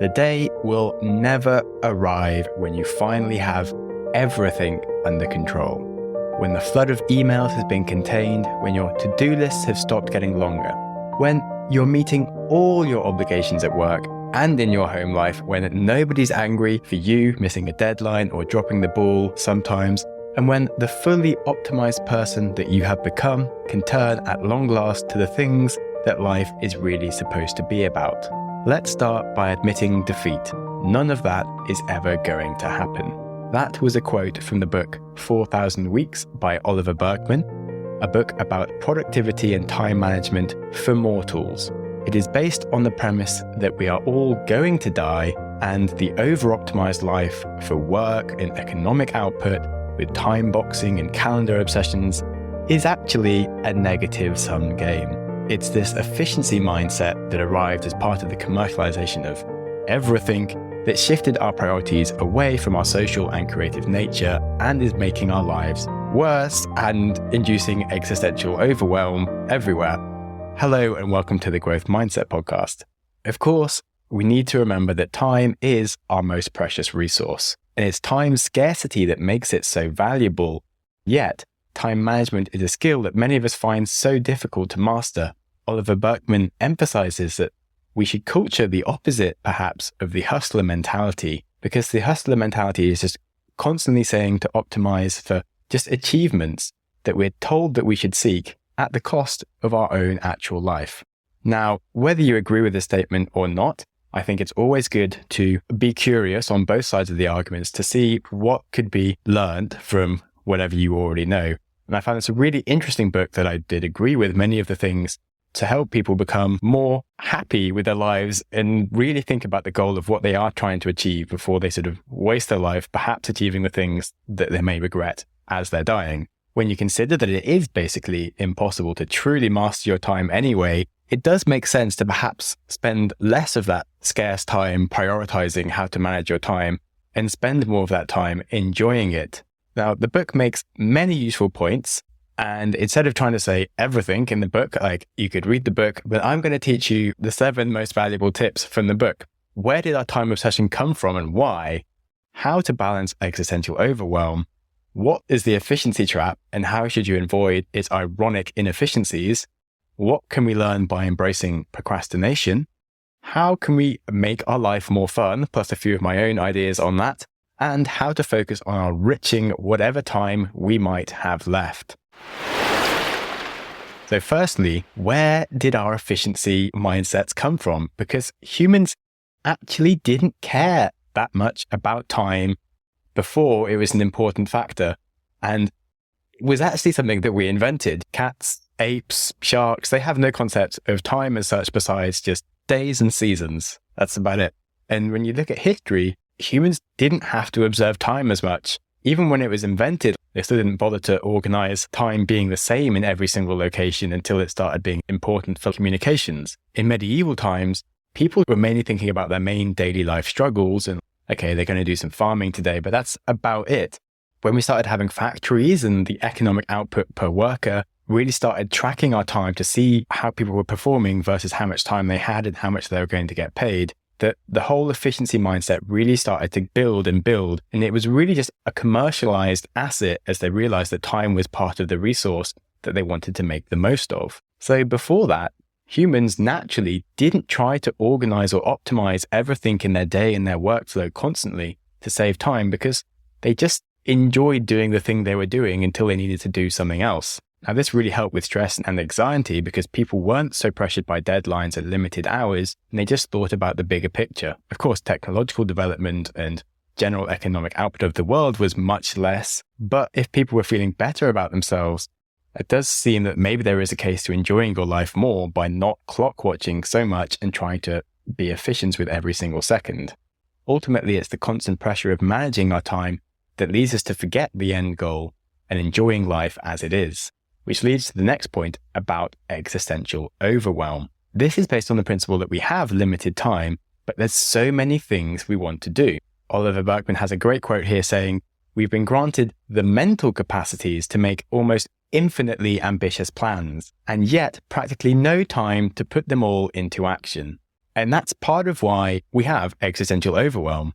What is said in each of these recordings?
The day will never arrive when you finally have everything under control. When the flood of emails has been contained, when your to-do lists have stopped getting longer, when you're meeting all your obligations at work and in your home life, when nobody's angry for you missing a deadline or dropping the ball sometimes, and when the fully optimized person that you have become can turn at long last to the things that life is really supposed to be about. Let's start by admitting defeat. None of that is ever going to happen. That was a quote from the book 4,000 Weeks by Oliver Burkman, a book about productivity and time management for mortals. It is based on the premise that we are all going to die, and the over-optimized life for work and economic output with time boxing and calendar obsessions is actually a negative-sum game. It's this efficiency mindset that arrived as part of the commercialization of everything that shifted our priorities away from our social and creative nature and is making our lives worse and inducing existential overwhelm everywhere. Hello and welcome to the Growth Mindset Podcast. Of course, we need to remember that time is our most precious resource, and it's time scarcity that makes it so valuable. Yet, time management is a skill that many of us find so difficult to master. Oliver Burkman emphasizes that we should culture the opposite, perhaps, of the hustler mentality, because the hustler mentality is just constantly saying to optimize for just achievements that we're told that we should seek at the cost of our own actual life. Now, whether you agree with this statement or not, I think it's always good to be curious on both sides of the arguments to see what could be learned from whatever you already know. And I found this a really interesting book that I did agree with many of the things to help people become more happy with their lives and really think about the goal of what they are trying to achieve before they sort of waste their life, perhaps achieving the things that they may regret as they're dying. When you consider that it is basically impossible to truly master your time anyway, it does make sense to perhaps spend less of that scarce time prioritizing how to manage your time and spend more of that time enjoying it. Now, the book makes many useful points, and instead of trying to say everything in the book, like you could read the book, but I'm going to teach you the 7 most valuable tips from the book. Where did our time obsession come from and why? How to balance existential overwhelm? What is the efficiency trap and how should you avoid its ironic inefficiencies? What can we learn by embracing procrastination? How can we make our life more fun, plus a few of my own ideas on that, and how to focus on enriching whatever time we might have left. So firstly, where did our efficiency mindsets come from? Because humans actually didn't care that much about time before it was an important factor, and it was actually something that we invented. Cats, apes, sharks, they have no concept of time as such besides just days and seasons. That's about it. And when you look at history, humans didn't have to observe time as much. Even when it was invented, they still didn't bother to organize time being the same in every single location until it started being important for communications. In medieval times, people were mainly thinking about their main daily life struggles and, okay, they're going to do some farming today, but that's about it. When we started having factories and the economic output per worker really started tracking our time to see how people were performing versus how much time they had and how much they were going to get paid, that the whole efficiency mindset really started to build and build. And it was really just a commercialized asset as they realized that time was part of the resource that they wanted to make the most of. So before that, humans naturally didn't try to organize or optimize everything in their day and their workflow constantly to save time because they just enjoyed doing the thing they were doing until they needed to do something else. Now, this really helped with stress and anxiety because people weren't so pressured by deadlines and limited hours, and they just thought about the bigger picture. Of course, technological development and general economic output of the world was much less, but if people were feeling better about themselves, it does seem that maybe there is a case to enjoying your life more by not clock watching so much and trying to be efficient with every single second. Ultimately, it's the constant pressure of managing our time that leads us to forget the end goal and enjoying life as it is. Which leads to the next point about existential overwhelm. This is based on the principle that we have limited time, but there's so many things we want to do. Oliver Burkman has a great quote here saying, "We've been granted the mental capacities to make almost infinitely ambitious plans, and yet practically no time to put them all into action." And that's part of why we have existential overwhelm.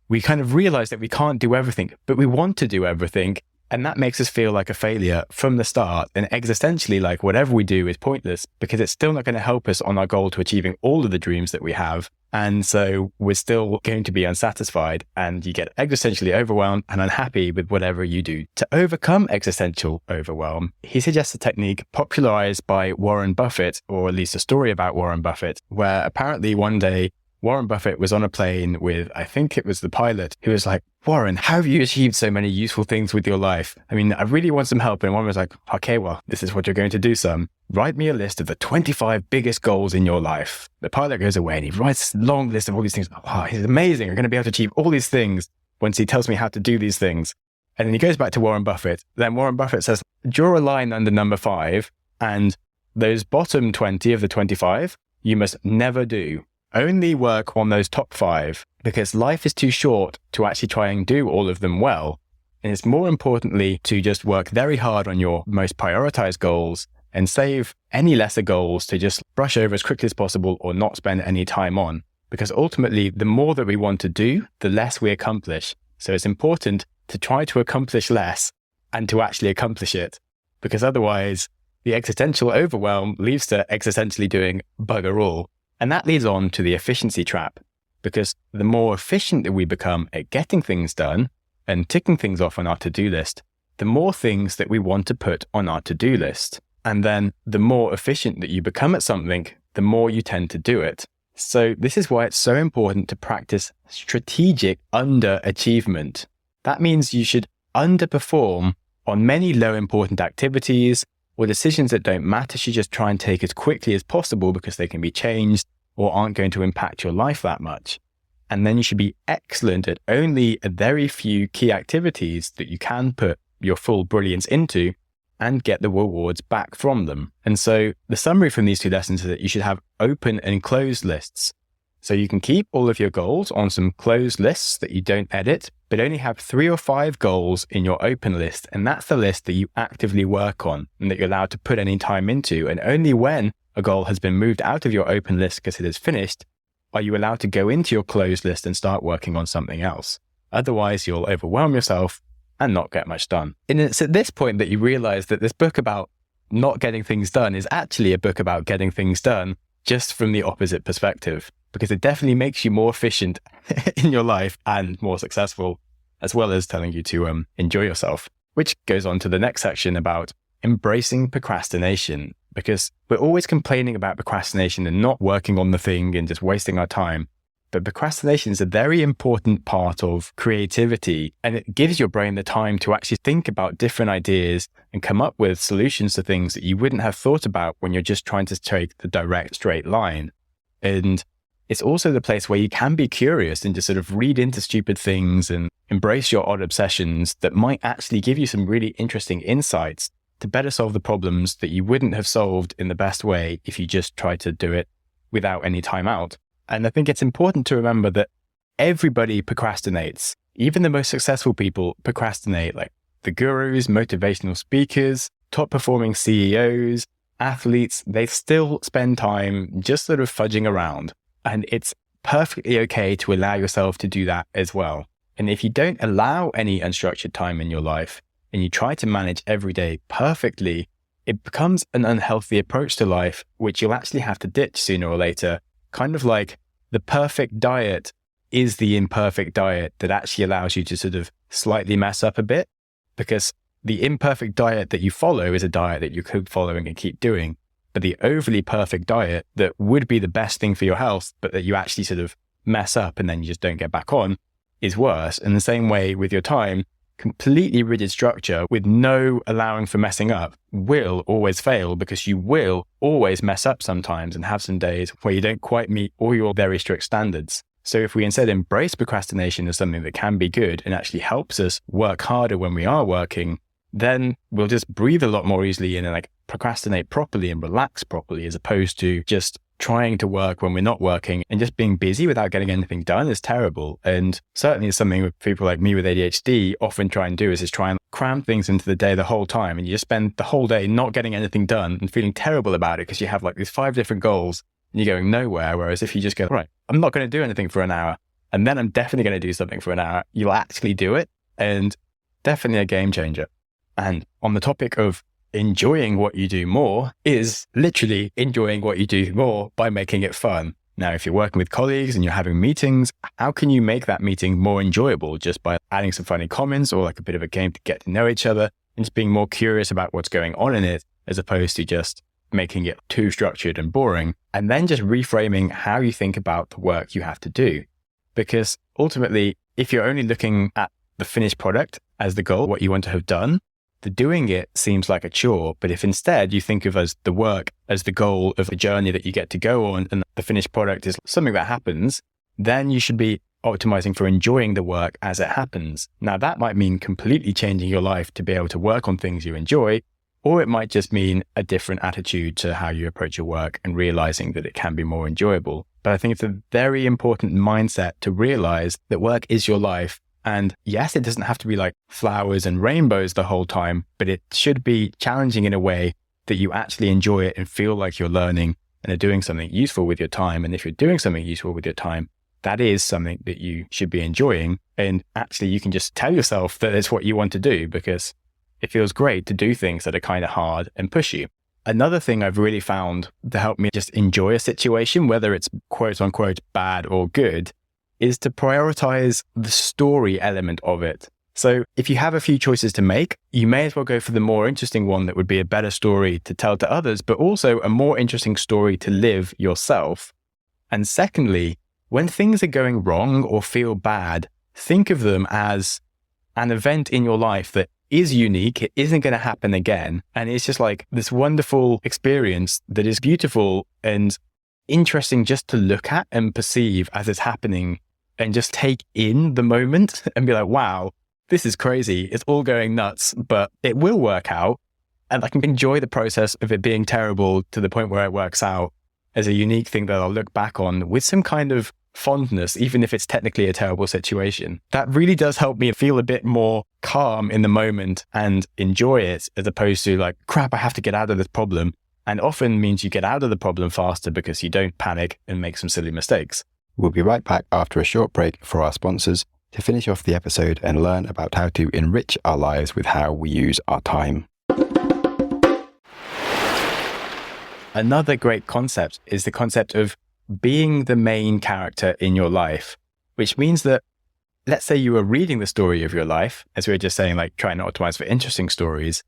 We kind of realize that we can't do everything, but we want to do everything. And that makes us feel like a failure from the start. And existentially, like whatever we do is pointless because it's still not going to help us on our goal to achieving all of the dreams that we have. And so we're still going to be unsatisfied and you get existentially overwhelmed and unhappy with whatever you do. To overcome existential overwhelm, he suggests a technique popularized by Warren Buffett, or at least a story about Warren Buffett, where apparently one day Warren Buffett was on a plane with, I think it was the pilot, who was like, Warren, how have you achieved so many useful things with your life? I mean, I really want some help. And Warren was like, okay, well, this is what you're going to do, son. Write me a list of the 25 biggest goals in your life. The pilot goes away and he writes a long list of all these things. Oh, he's amazing. I'm going to be able to achieve all these things once he tells me how to do these things. And then he goes back to Warren Buffett. Then Warren Buffett says, draw a line under number 5 and those bottom 20 of the 25, you must never do. Only work on those top 5 because life is too short to actually try and do all of them well. And it's more importantly to just work very hard on your most prioritized goals and save any lesser goals to just brush over as quickly as possible or not spend any time on. Because ultimately, the more that we want to do, the less we accomplish. So it's important to try to accomplish less and to actually accomplish it. Because otherwise, the existential overwhelm leads to existentially doing bugger all. And that leads on to the efficiency trap, because the more efficient that we become at getting things done and ticking things off on our to-do list, the more things that we want to put on our to-do list. And then the more efficient that you become at something, the more you tend to do it. So this is why it's so important to practice strategic underachievement. That means you should underperform on many low important activities or decisions that don't matter. You just try and take as quickly as possible because they can be changed or aren't going to impact your life that much. And then you should be excellent at only a very few key activities that you can put your full brilliance into and get the rewards back from them. And so the summary from these 2 lessons is that you should have open and closed lists. So you can keep all of your goals on some closed lists that you don't edit, but only have 3 or 5 goals in your open list. And that's the list that you actively work on and that you're allowed to put any time into. And only when a goal has been moved out of your open list because it is finished, are you allowed to go into your closed list and start working on something else. Otherwise, you'll overwhelm yourself and not get much done. And it's at this point that you realize that this book about not getting things done is actually a book about getting things done, just from the opposite perspective, because it definitely makes you more efficient in your life and more successful, as well as telling you to enjoy yourself, which goes on to the next section about embracing procrastination, because we're always complaining about procrastination and not working on the thing and just wasting our time. But procrastination is a very important part of creativity, and it gives your brain the time to actually think about different ideas and come up with solutions to things that you wouldn't have thought about when you're just trying to take the direct straight line. And it's also the place where you can be curious and just sort of read into stupid things and embrace your odd obsessions that might actually give you some really interesting insights to better solve the problems that you wouldn't have solved in the best way if you just tried to do it without any time out. And I think it's important to remember that everybody procrastinates. Even the most successful people procrastinate, like the gurus, motivational speakers, top performing CEOs, athletes. They still spend time just sort of fudging around. And it's perfectly okay to allow yourself to do that as well. And if you don't allow any unstructured time in your life and you try to manage every day perfectly, it becomes an unhealthy approach to life, which you'll actually have to ditch sooner or later. Kind of like the perfect diet is the imperfect diet that actually allows you to sort of slightly mess up a bit, because the imperfect diet that you follow is a diet that you keep following and keep doing. But the overly perfect diet that would be the best thing for your health, but that you actually sort of mess up and then you just don't get back on, is worse. In the same way with your time, completely rigid structure with no allowing for messing up will always fail, because you will always mess up sometimes and have some days where you don't quite meet all your very strict standards. So if we instead embrace procrastination as something that can be good and actually helps us work harder when we are working, then we'll just breathe a lot more easily and like procrastinate properly and relax properly, as opposed to just trying to work when we're not working and just being busy without getting anything done is terrible. And certainly it's something that people like me with ADHD often try and do, is just try and cram things into the day the whole time. And you just spend the whole day not getting anything done and feeling terrible about it because you have like these 5 different goals and you're going nowhere. Whereas if you just go, right, I'm not going to do anything for an hour, and then I'm definitely going to do something for an hour, you'll actually do it. And definitely a game changer. And on the topic of enjoying what you do more is literally enjoying what you do more by making it fun. Now, if you're working with colleagues and you're having meetings, how can you make that meeting more enjoyable just by adding some funny comments or like a bit of a game to get to know each other and just being more curious about what's going on in it as opposed to just making it too structured and boring, and then just reframing how you think about the work you have to do. Because ultimately, if you're only looking at the finished product as the goal, what you want to have done, the doing it seems like a chore. But if instead you think of as the work as the goal of the journey that you get to go on, and the finished product is something that happens, then you should be optimizing for enjoying the work as it happens. Now, that might mean completely changing your life to be able to work on things you enjoy, or it might just mean a different attitude to how you approach your work and realizing that it can be more enjoyable. But I think it's a very important mindset to realize that work is your life. And yes, it doesn't have to be like flowers and rainbows the whole time, but it should be challenging in a way that you actually enjoy it and feel like you're learning and are doing something useful with your time. And if you're doing something useful with your time, that is something that you should be enjoying. And actually, you can just tell yourself that it's what you want to do because it feels great to do things that are kind of hard and push you. Another thing I've really found to help me just enjoy a situation, whether it's quote unquote bad or good, is to prioritize the story element of it. So if you have a few choices to make, you may as well go for the more interesting one that would be a better story to tell to others, but also a more interesting story to live yourself. And secondly, when things are going wrong or feel bad, think of them as an event in your life that is unique. It isn't going to happen again. And it's just like this wonderful experience that is beautiful and interesting just to look at and perceive as it's happening, and just take in the moment and be like, wow, this is crazy. It's all going nuts, but it will work out. And I can enjoy the process of it being terrible to the point where it works out as a unique thing that I'll look back on with some kind of fondness, even if it's technically a terrible situation. That really does help me feel a bit more calm in the moment and enjoy it, as opposed to like, crap, I have to get out of this problem. And often means you get out of the problem faster because you don't panic and make some silly mistakes. We'll be right back after a short break for our sponsors to finish off the episode and learn about how to enrich our lives with how we use our time. Another great concept is the concept of being the main character in your life, which means that, let's say you were reading the story of your life, as we were just saying, like trying to optimize for interesting stories,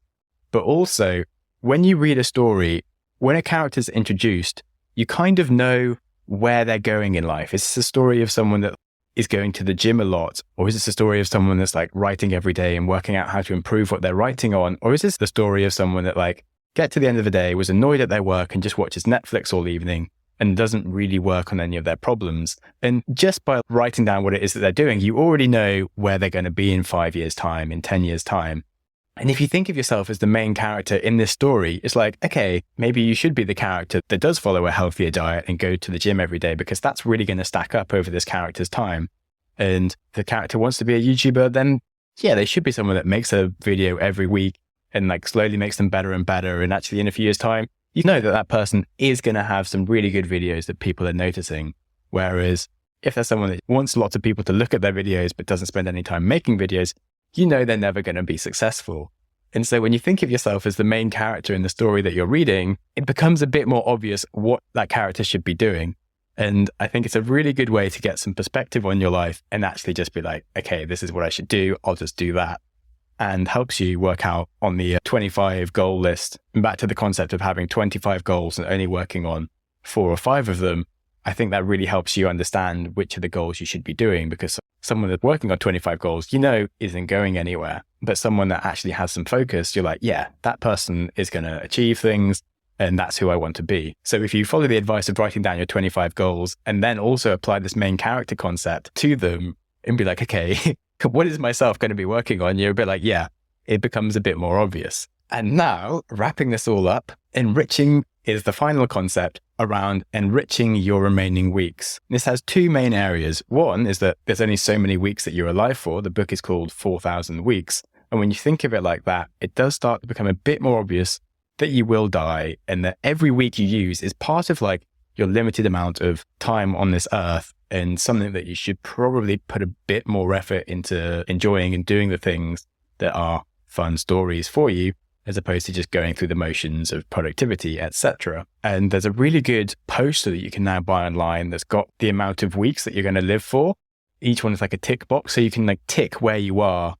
but also when you read a story, when a character is introduced, you kind of know where they're going in life. Is this a story of someone that is going to the gym a lot? Or is this a story of someone that's like writing every day and working out how to improve what they're writing on? Or is this the story of someone that like get to the end of the day, was annoyed at their work and just watches Netflix all evening and doesn't really work on any of their problems? And just by writing down what it is that they're doing, you already know where they're going to be in 5 years' time, in 10 years' time. And if you think of yourself as the main character in this story, it's like, okay, maybe you should be the character that does follow a healthier diet and go to the gym every day, because that's really going to stack up over this character's time. And the character wants to be a YouTuber, then yeah, they should be someone that makes a video every week and like slowly makes them better and better. And actually in a few years' time, you know that that person is going to have some really good videos that people are noticing. Whereas if there's someone that wants lots of people to look at their videos but doesn't spend any time making videos, you know they're never going to be successful. And so when you think of yourself as the main character in the story that you're reading, it becomes a bit more obvious what that character should be doing. And I think it's a really good way to get some perspective on your life and actually just be like, okay, this is what I should do. I'll just do that. And helps you work out on the 25 goal list. And back to the concept of having 25 goals and only working on 4 or 5 of them, I think that really helps you understand which of the goals you should be doing, because someone that's working on 25 goals, you know, isn't going anywhere. But someone that actually has some focus, you're like, yeah, that person is going to achieve things and that's who I want to be. So if you follow the advice of writing down your 25 goals and then also apply this main character concept to them and be like, okay, what is myself going to be working on? You're a bit like, yeah, it becomes a bit more obvious. And now, wrapping this all up, enriching is the final concept around enriching your remaining weeks. This has 2 main areas. One is that there's only so many weeks that you're alive for. The book is called 4,000 Weeks. And when you think of it like that, it does start to become a bit more obvious that you will die and that every week you use is part of like your limited amount of time on this earth and something that you should probably put a bit more effort into enjoying and doing the things that are fun stories for you, as opposed to just going through the motions of productivity, etc. And there's a really good poster that you can now buy online that's got the amount of weeks that you're going to live for. Each one is like a tick box, so you can like tick where you are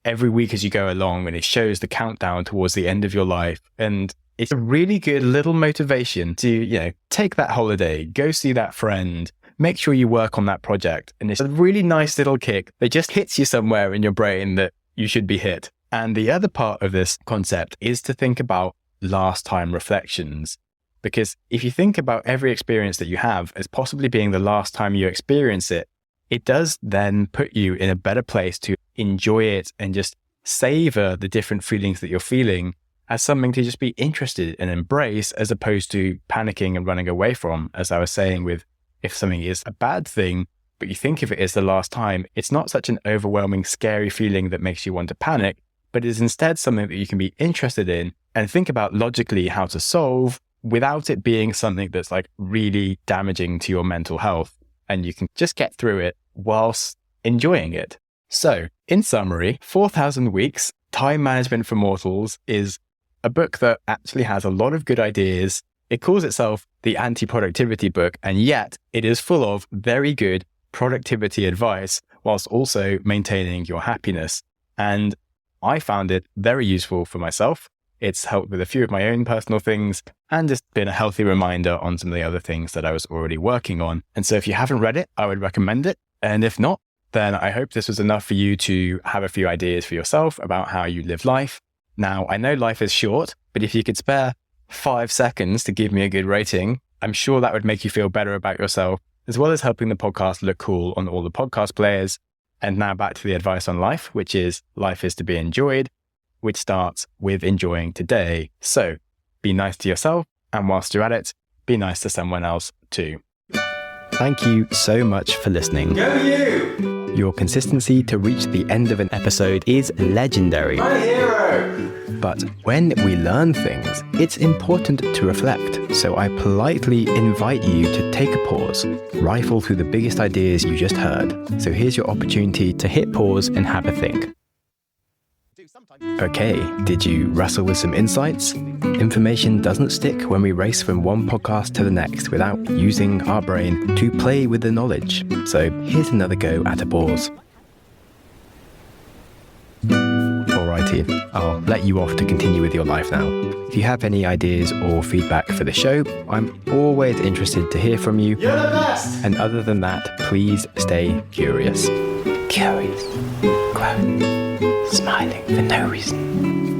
every week as you go along, and it shows the countdown towards the end of your life. And it's a really good little motivation to, take that holiday, go see that friend, make sure you work on that project. And it's a really nice little kick that just hits you somewhere in your brain that you should be hit. And the other part of this concept is to think about last time reflections. Because if you think about every experience that you have as possibly being the last time you experience it, it does then put you in a better place to enjoy it and just savor the different feelings that you're feeling as something to just be interested and embrace, as opposed to panicking and running away from. As I was saying, with if something is a bad thing, but you think of it as the last time, it's not such an overwhelming, scary feeling that makes you want to panic, but it is instead something that you can be interested in and think about logically how to solve without it being something that's like really damaging to your mental health. And you can just get through it whilst enjoying it. So, in summary, 4,000 Weeks, Time Management for Mortals is a book that actually has a lot of good ideas. It calls itself the anti-productivity book, and yet it is full of very good productivity advice whilst also maintaining your happiness. And I found it very useful for myself. It's helped with a few of my own personal things and just been a healthy reminder on some of the other things that I was already working on. And so if you haven't read it, I would recommend it. And if not, then I hope this was enough for you to have a few ideas for yourself about how you live life. Now, I know life is short, but if you could spare 5 seconds to give me a good rating, I'm sure that would make you feel better about yourself, as well as helping the podcast look cool on all the podcast players. And now back to the advice on life, which is life is to be enjoyed, which starts with enjoying today. So be nice to yourself, and whilst you're at it, be nice to someone else too. Thank you so much for listening. Go you! Your consistency to reach the end of an episode is legendary. My hero! But when we learn things, it's important to reflect. So I politely invite you to take a pause, rifle through the biggest ideas you just heard. So here's your opportunity to hit pause and have a think. Okay, did you wrestle with some insights? Information doesn't stick when we race from one podcast to the next without using our brain to play with the knowledge. So here's another go at a pause. Alrighty, I'll let you off to continue with your life now. If you have any ideas or feedback for the show, I'm always interested to hear from you. You're the best! And other than that, please stay curious. Curious. Quote. Smiling for no reason.